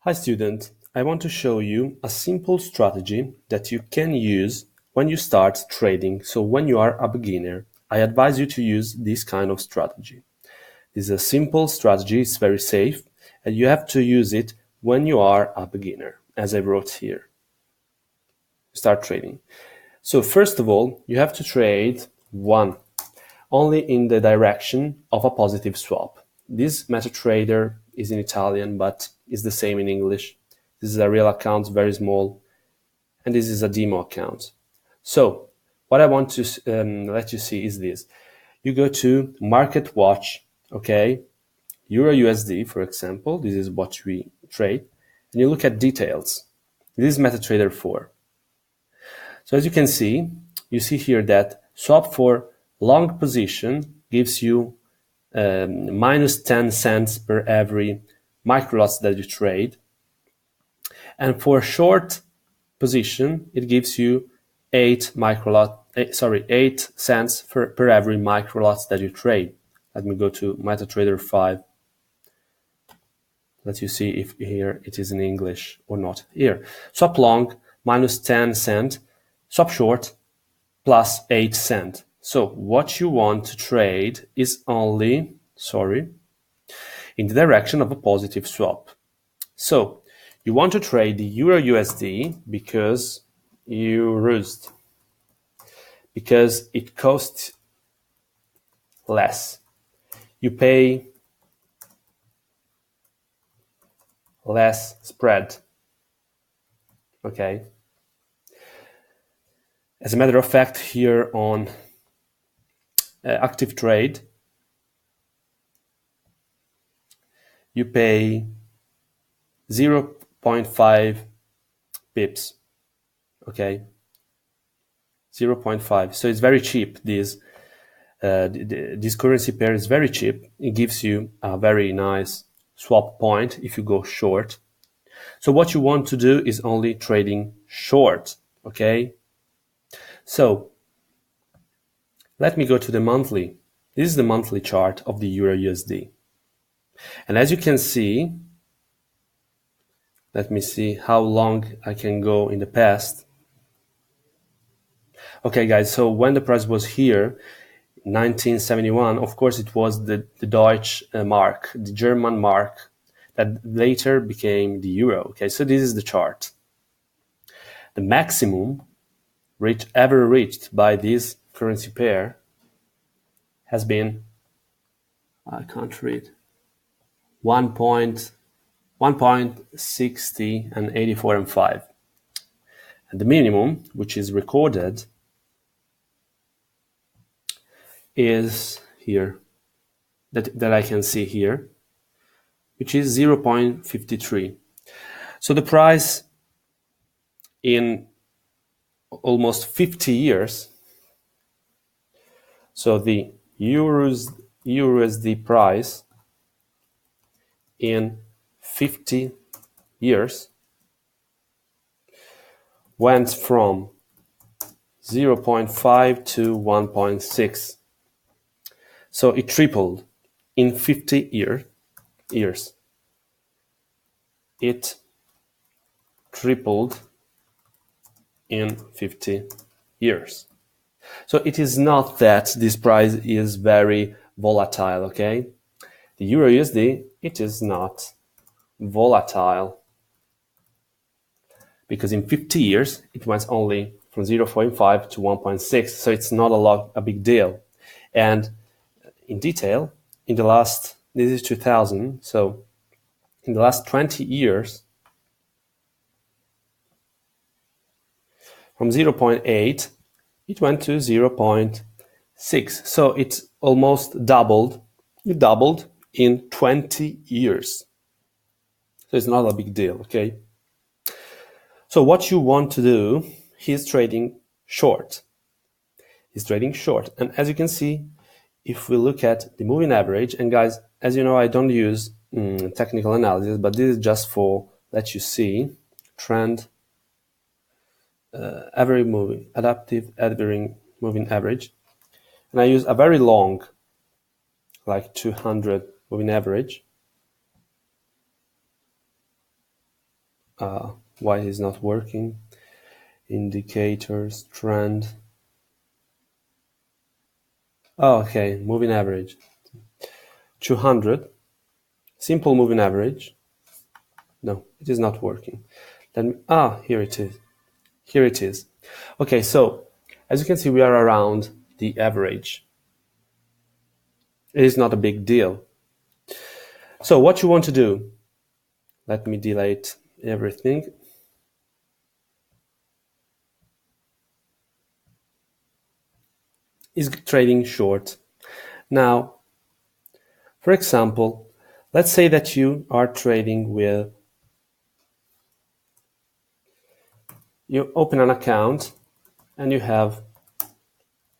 Hi student, I want to show you a simple strategy that you can use when you start trading. So when you are a beginner, I advise you to use this kind of strategy. This is a simple strategy, it's very safe, and you have to use it when you are a beginner, as I wrote here. Start trading. So first of all, you have to trade only in the direction of a positive swap. This MetaTrader is in Italian, but is the same in English. This is a real account, very small, and this is a demo account. So what I want to let you see is this. You go to Market Watch, okay, Euro USD, for example. This is what we trade, and you look at details. This is MetaTrader 4. So as you see here that swap for long position gives you minus 10 cents per every microlots that you trade. And for short position, it gives you 8 cents per every microlots that you trade. Let me go to MetaTrader 5. Let you see if here it is in English or not. Here, swap long minus 10 cent, swap short plus 8 cent. So what you want to trade is only, in the direction of a positive swap. So you want to trade the Euro USD because it costs less. You pay less spread. Okay. As a matter of fact, here on active trade, you pay 0.5 pips. Okay, 0.5. So it's very cheap. This currency pair is very cheap. It gives you a very nice swap point if you go short. So what you want to do is only trading short. Okay. So let me go to the monthly. This is the monthly chart of the Euro USD. And as you can see, let me see how long I can go in the past. Okay, guys, so when the price was here, 1971, of course, it was the Deutsche Mark, the German mark, that later became the euro. Okay, so this is the chart. The maximum ever reached by this currency pair has been, I can't read, 1.60 and 84 and 5. And the minimum, which is recorded, is here, that I can see here, which is 0.53. So the price in almost 50 years, so the USD price in 50 years went from 0.5 to 1.6. So it tripled in 50 years. It tripled in 50 years. So it is not that this price is very volatile, okay? The Euro USD, it is not volatile because in 50 years it went only from 0.5 to 1.6, so it's not a big deal. And in detail, in the last, this is 2000, so in the last 20 years, from 0.8, it went to 0.6. So it almost doubled. It doubled in 20 years. So it's not a big deal, okay? So what you want to do is trading short. He's trading short. And as you can see, if we look at the moving average, and guys, as you know, I don't use technical analysis, but this is just for let you see trend adaptive moving average, and I use a very long, like 200 moving average, Why is not working? Indicators, trend. Oh, okay, moving average. 200. Simple moving average. No, it is not working. Here it is. Here it is. Okay, so as you can see, we are around the average. It is not a big deal. So what you want to do, let me delete everything. Is trading short. Now, for example, let's say that you are trading with, you open an account and you have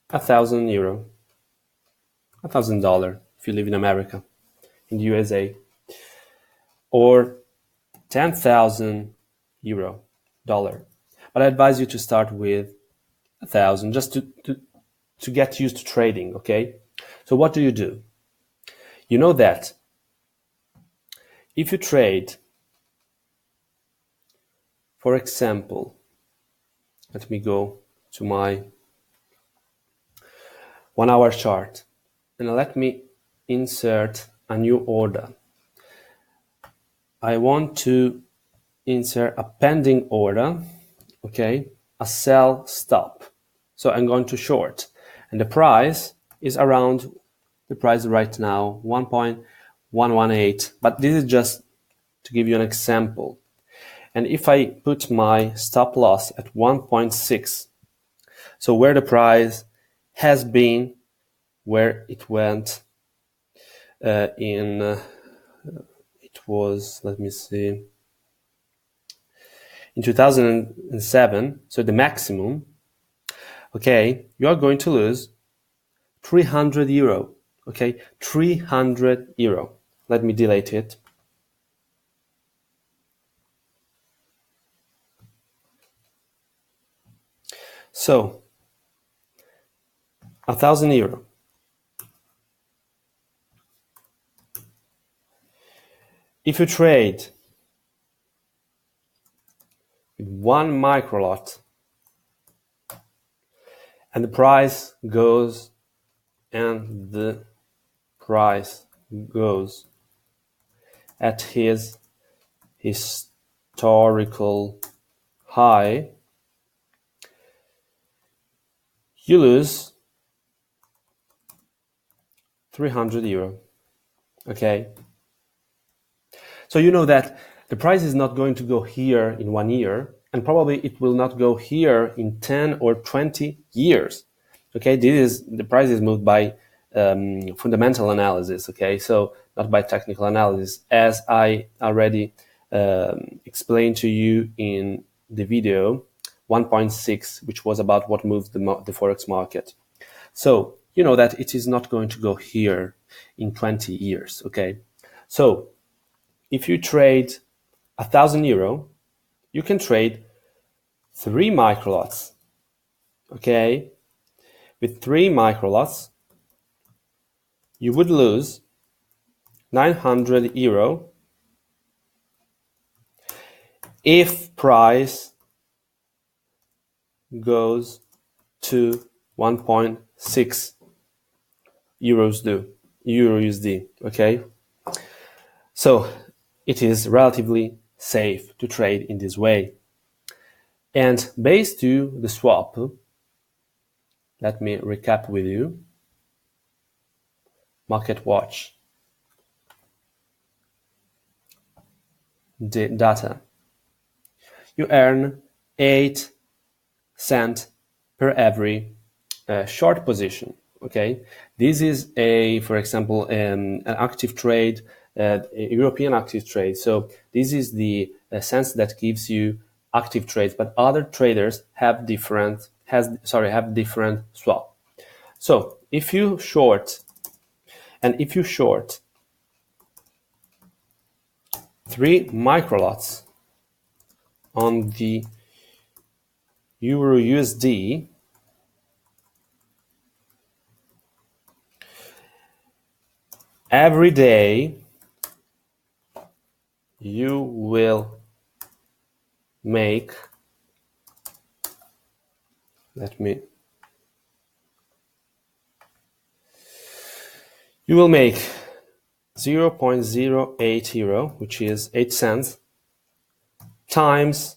€1,000, $1,000 if you live in America, in the USA, or 10,000 euro, dollar. But I advise you to start with 1,000 just to get used to trading, okay? So what do? You know that if you trade, for example, let me go to my 1 hour chart and let me insert a new order. I want to insert a pending order, okay, a sell stop. So I'm going to short, and the price is around the price right now, 1.118. But this is just to give you an example. And if I put my stop loss at 1.6, so where the price has been, where it went it was, let me see, in 2007, so the maximum, okay, you are going to lose 300 euro, okay, 300 euro. Let me delete it. So, 1,000 euro. If you trade with one micro lot and the price goes at his historical high, you lose 300 euro, okay? So you know that the price is not going to go here in 1 year, and probably it will not go here in 10 or 20 years. Okay, the price is moved by fundamental analysis. Okay, so not by technical analysis, as I already explained to you in the video 1.6, which was about what moves the forex market. So you know that it is not going to go here in 20 years. Okay, so if you trade 1,000 euro, you can trade 3 microlots. Okay, with 3 microlots, you would lose 900 euro if price goes to 1.6 euro USD. Okay, so it is relatively safe to trade in this way. And based to the swap, let me recap with you. Market watch. The data. You earn 8 cents per every short position. Okay, this is for example, an active trade, a European active trade. So this is the sense that gives you active trades, but other traders have different swap. So if you short 3 microlots on the Euro USD, every day you will make, you will make 0.080, which is 8 cents, times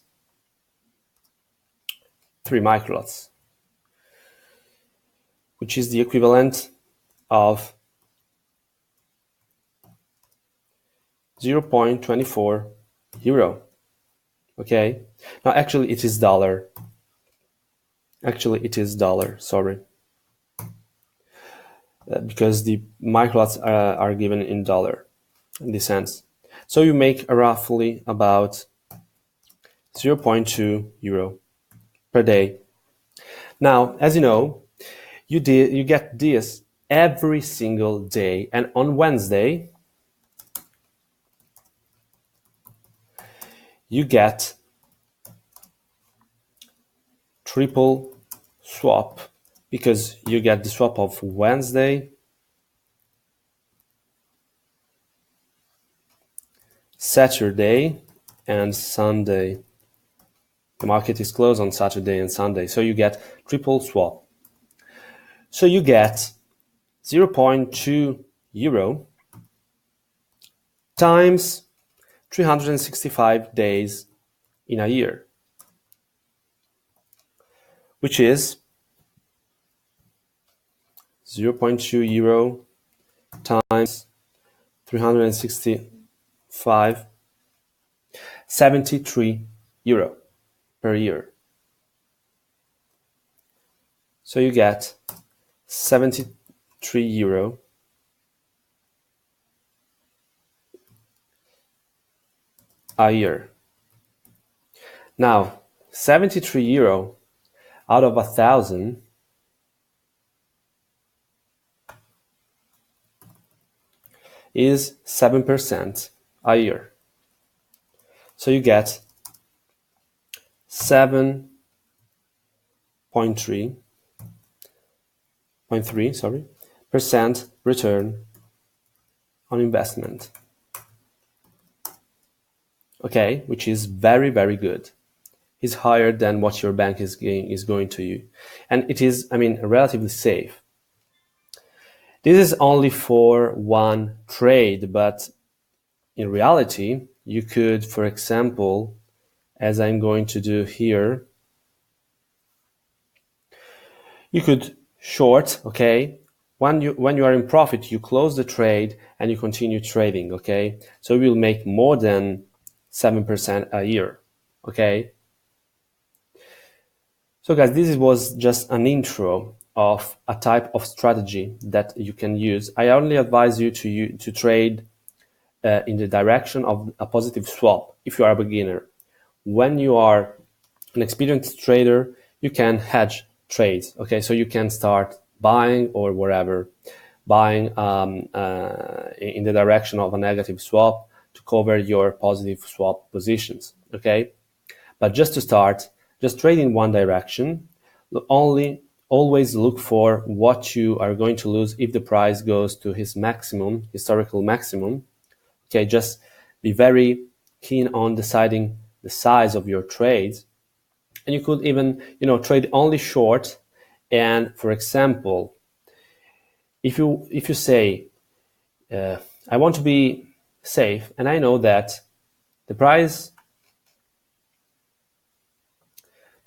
3 microlots, which is the equivalent of 0.24 euro. Okay, now actually it is dollar. Sorry. Because the microlots are given in dollar in this sense. So you make roughly about 0.2 euro per day. Now, as you know, you get this every single day, and on Wednesday you get triple swap, because you get the swap of Wednesday, Saturday, and Sunday. The market is closed on Saturday and Sunday, so you get triple swap. So you get 0.2 euro times 365 days in a year, which is 0.2 euro times 365, 73 euro per year. So you get 73 euro a year. Now, 73 euro out of 1,000 is 7% a year. So you get 7.3% return on investment. Okay, which is very, very good. It's higher than what your bank is going to you. And it is, relatively safe. This is only for one trade, but in reality, you could, for example, as I'm going to do here, you could short, okay? When you are in profit, you close the trade and you continue trading, okay? So you will make more than 7% a year, okay? So guys, this was just an intro of a type of strategy that you can use. I only advise you to trade in the direction of a positive swap if you are a beginner. When you are an experienced trader, you can hedge trades, okay? So you can start buying or wherever, buying in the direction of a negative swap to cover your positive swap positions, okay? But just to start, just trade in one direction. Always look for what you are going to lose if the price goes to his maximum, historical maximum. Okay, just be very keen on deciding the size of your trades. And you could even, trade only short. And for example, if you say, I want to be safe, and I know that the price,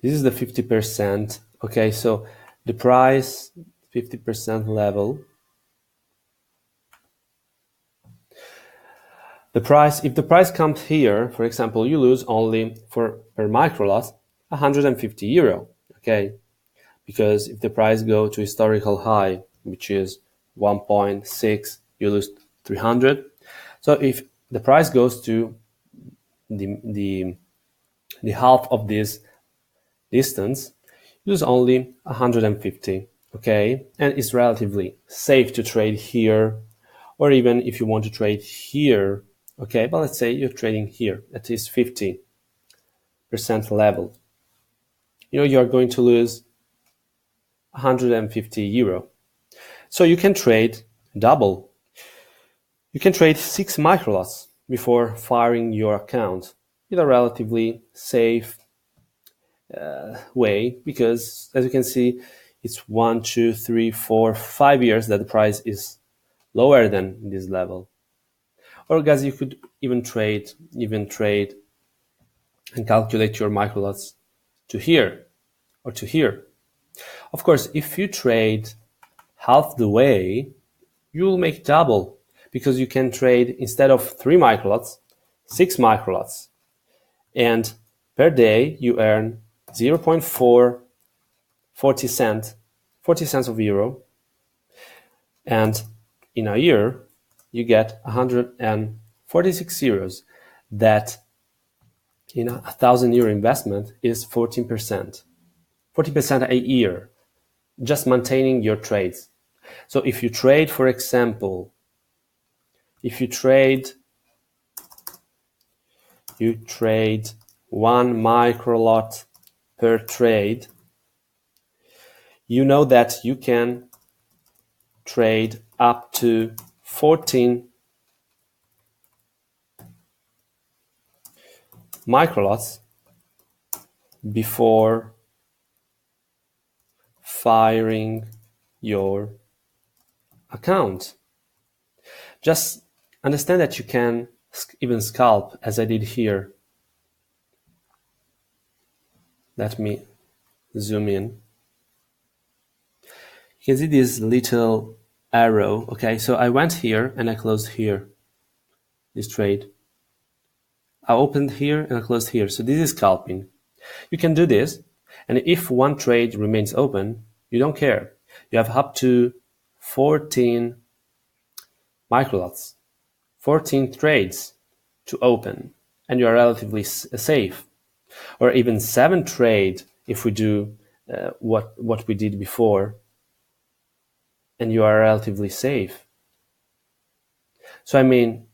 this is the 50%. Okay, so the price 50% level. If the price comes here, for example, you lose only per micro lot 150 euro. Okay, because if the price go to historical high, which is 1.6, you lose 300. So if the price goes to the half of this distance, you lose only 150. Okay, and it's relatively safe to trade here, or even if you want to trade here. Okay, but let's say you're trading here at this 50% level. You're going to lose 150 euro. So you can trade double. You can trade 6 microlots before firing your account. in a relatively safe way, because as you can see, it's 1, 2, 3, 4, 5 years that the price is lower than this level. Or guys, you could even trade and calculate your micro lots to here or to here. Of course, if you trade half the way, you will make double, because you can trade, instead of 3 micro lots, 6 micro lots. And per day you earn 0.40 cents of euro, and in a year you get 146 euros. That in a 1,000 euro investment is 14% a year, just maintaining your trades. So if you trade, for example, you trade 1 micro lot per trade, you know that you can trade up to 14 microlots before firing your account. Just understand that you can even scalp, as I did here. Let me zoom in. You can see this little arrow. Okay, so I went here and I closed here, this trade. I opened here and I closed here. So this is scalping. You can do this, and if one trade remains open, you don't care. You have up to 14 microlots, 14 trades to open, and you are relatively safe. Or even 7 trades if we do what we did before, and you are relatively safe. So I mean,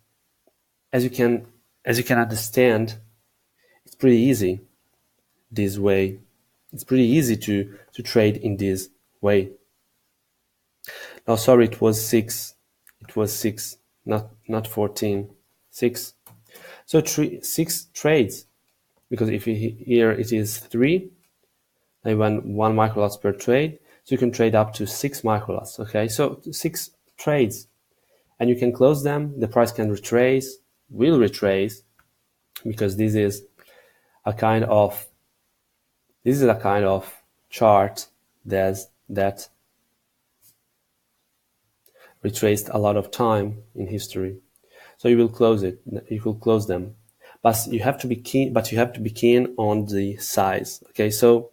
as you can understand, it's pretty easy this way. It's pretty easy to trade in this way. No, sorry, it was 6. It was 6, not 14. 6. So 6 trades, because if here it is 3, I want 1 microlots per trade, so you can trade up to 6 microlots. Okay, so 6 trades, and you can close them. The price can will retrace, because this is a kind of chart that retraced a lot of time in history. So you will close it. You will close them, but you have to be keen. On the size. Okay, so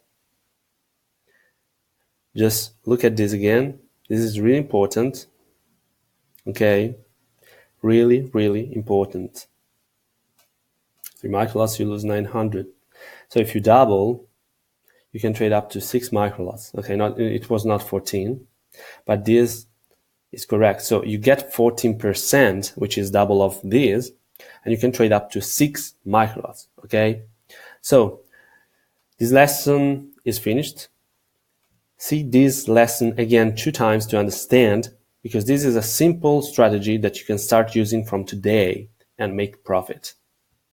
just look at this again. This is really important. Okay, really, really important. 3 microlots, you lose 900. So if you double, you can trade up to 6 microlots. Okay, it was not 14, but this is correct. So you get 14%, which is double of this, and you can trade up to 6 microlots. Okay, so this lesson is finished. See this lesson again 2 times to understand, because this is a simple strategy that you can start using from today and make profit.